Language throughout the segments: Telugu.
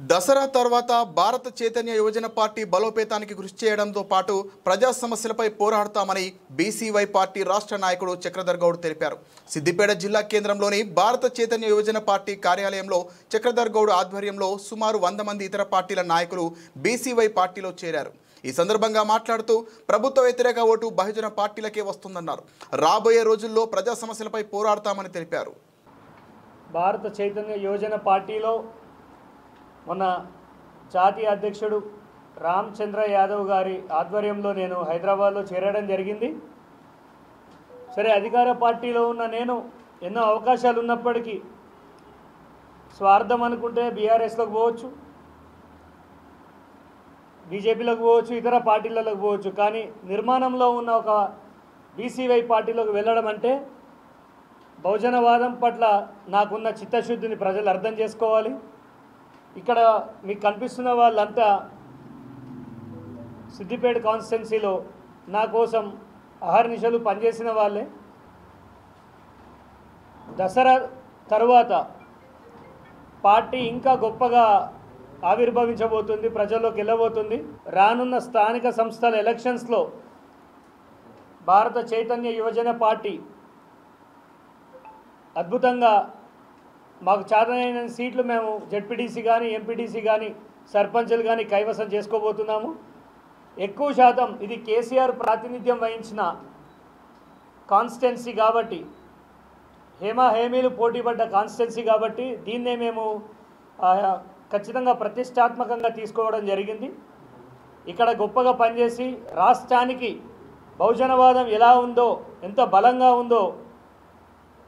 దసరా తర్వాత భారత చైతన్య యువజన పార్టీ బలోపేతానికి కృషి చేయడంతో పాటు ప్రజా సమస్యలపై పోరాడతామని బీసీవై పార్టీ రాష్ట్ర నాయకుడు చక్రధర్ గౌడ్ తెలిపారు. సిద్దిపేట జిల్లా కేంద్రంలోని భారత చైతన్య యువజన పార్టీ కార్యాలయంలో చక్రధర్ గౌడ్ ఆధ్వర్యంలో సుమారు 100 మంది ఇతర పార్టీల నాయకులు బీసీవై పార్టీలో చేరారు. ఈ సందర్భంగా మాట్లాడుతూ ప్రభుత్వ వ్యతిరేక ఓటు బహుజన పార్టీలకే వస్తుందన్నారు. రాబోయే రోజుల్లో ప్రజా సమస్యలపై పోరాడతామని తెలిపారు. భారత చైతన్య యువజన పార్టీలో మొన్న జాతీయ అధ్యక్షుడు రామచంద్ర యాదవ్ గారి ఆధ్వర్యంలో నేను హైదరాబాద్లో చేరడం జరిగింది. సరే, అధికార పార్టీలో ఉన్న నేను ఎన్నో అవకాశాలు ఉన్నప్పటికీ స్వార్థం అనుకుంటే బీఆర్ఎస్లోకి పోవచ్చు, బీజేపీలోకి పోవచ్చు, ఇతర పార్టీలకు పోవచ్చు. కానీ నిర్మాణంలో ఉన్న ఒక బీసీవై పార్టీలోకి వెళ్ళడం అంటే బహుజనవాదం పట్ల నాకున్న చిత్తశుద్ధిని ప్రజలు అర్థం చేసుకోవాలి. ఇక్కడ మీకు కనిపిస్తున్న వాళ్ళంతా సిద్దిపేట కాన్స్టిట్యున్సీలో నా కోసం అహర్నిశలు పనిచేసిన వాళ్ళే. దసరా తర్వాత పార్టీ ఇంకా గొప్పగా ఆవిర్భవించబోతుంది, ప్రజల్లోకి వెళ్ళబోతుంది. రానున్న స్థానిక సంస్థల ఎలక్షన్స్లో భారత చైతన్య యువజన పార్టీ అద్భుతంగా మాకు చాదనైన సీట్లు మేము జెడ్పీటీసీ కానీ, ఎంపీటీసీ కానీ, సర్పంచులు కానీ కైవసం చేసుకోబోతున్నాము. ఎక్కువ శాతం ఇది కేసీఆర్ ప్రాతినిధ్యం వహించిన కాన్స్టిట్యున్సీ కాబట్టి, హేమీలు పోటీపడ్డ కాన్స్టిట్యున్సీ కాబట్టి దీన్నే మేము ఖచ్చితంగా ప్రతిష్టాత్మకంగా తీసుకోవడం జరిగింది. ఇక్కడ గొప్పగా పనిచేసి రాష్ట్రానికి బహుజనవాదం ఎలా ఉందో, ఎంత బలంగా ఉందో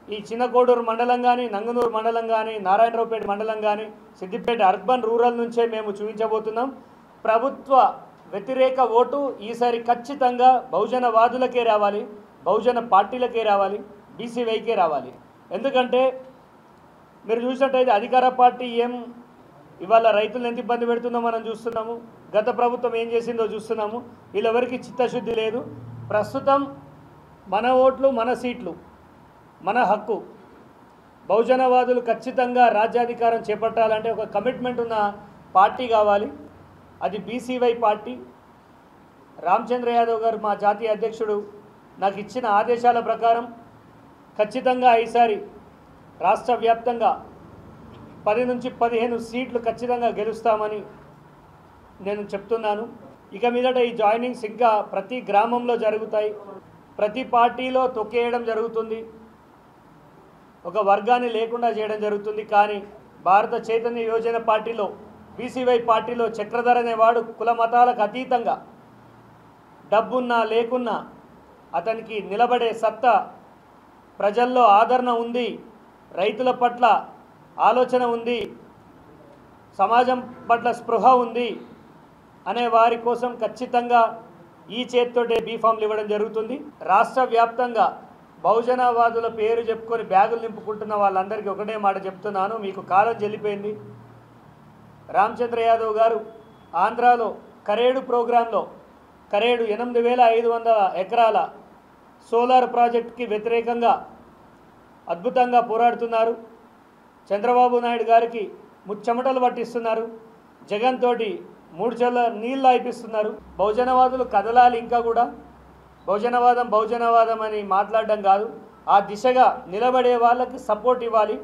ఈ చిన్నకోడూరు మండలం కానీ, నంగనూరు మండలం కానీ, నారాయణరావుపేట మండలం కానీ, సిద్దిపేట అర్బన్ రూరల్ నుంచే మేము చూపించబోతున్నాం. ప్రభుత్వ వ్యతిరేక ఓటు ఈసారి ఖచ్చితంగా బహుజనవాదులకే రావాలి, బహుజన పార్టీలకే రావాలి, బీసీవైకే రావాలి. ఎందుకంటే మీరు చూసినట్టయితే అధికార పార్టీ ఇవాళ రైతులను ఎంత ఇబ్బంది పెడుతుందో మనం చూస్తున్నాము. గత ప్రభుత్వం ఏం చేసిందో చూస్తున్నాము. వీళ్ళెవరికి చిత్తశుద్ధి లేదు. ప్రస్తుతం మన ఓట్లు, మన సీట్లు, మన హక్కు. బహుజనవాదులు ఖచ్చితంగా రాజ్యాధికారం చేపట్టాలంటే ఒక కమిట్మెంట్ ఉన్న పార్టీ కావాలి. అది బీసీవై పార్టీ. రామచంద్ర యాదవ్ గారు మా జాతీయ అధ్యక్షుడు నాకు ఇచ్చిన ఆదేశాల ప్రకారం ఖచ్చితంగా ఈసారి రాష్ట్ర వ్యాప్తంగా 10 నుంచి 15 సీట్లు ఖచ్చితంగా గెలుస్తామని నేను చెప్తున్నాను. ఇక మీదట ఈ జాయినింగ్స్ ఇంకా ప్రతి గ్రామంలో జరుగుతాయి. ప్రతి పార్టీలో తొక్కేయడం జరుగుతుంది, ఒక వర్గాన్ని లేకుండా చేయడం జరుగుతుంది. కానీ భారత చైతన్య యువజన పార్టీలో, బీసీవై పార్టీలో చక్రధర్ అనేవాడు కుల మతాలకు అతీతంగా డబ్బున్నా లేకున్నా అతనికి నిలబడే సత్తా, ప్రజల్లో ఆదరణ ఉంది, రైతుల పట్ల ఆలోచన ఉంది, సమాజం పట్ల స్పృహ ఉంది అనే వారి కోసం ఖచ్చితంగా ఈ చేతితోటే బీఫామ్లు ఇవ్వడం జరుగుతుంది. రాష్ట్ర వ్యాప్తంగా బహుజనవాదుల పేరు చెప్పుకొని బ్యాగులు నింపుకుంటున్న వాళ్ళందరికీ ఒకటే మాట చెప్తున్నాను, మీకు కాలం చెల్లిపోయింది. రామచంద్ర యాదవ్ గారు ఆంధ్రాలో కరేడు ప్రోగ్రాంలో కరేడు 8500 ఎకరాల సోలార్ ప్రాజెక్టుకి వ్యతిరేకంగా అద్భుతంగా పోరాడుతున్నారు. చంద్రబాబు నాయుడు గారికి ముచ్చెమటలు పట్టిస్తున్నారు. జగన్ తోటి 3 చెల్ల నీళ్ళు అయిపిస్తున్నారు. బహుజనవాదులు కదలాలి. ఇంకా కూడా బహుజనవాదం అని మాట్లాడడం కాదు, ఆ దిశగా నిలబడే వాళ్ళకి సపోర్ట్ ఇవ్వాలి.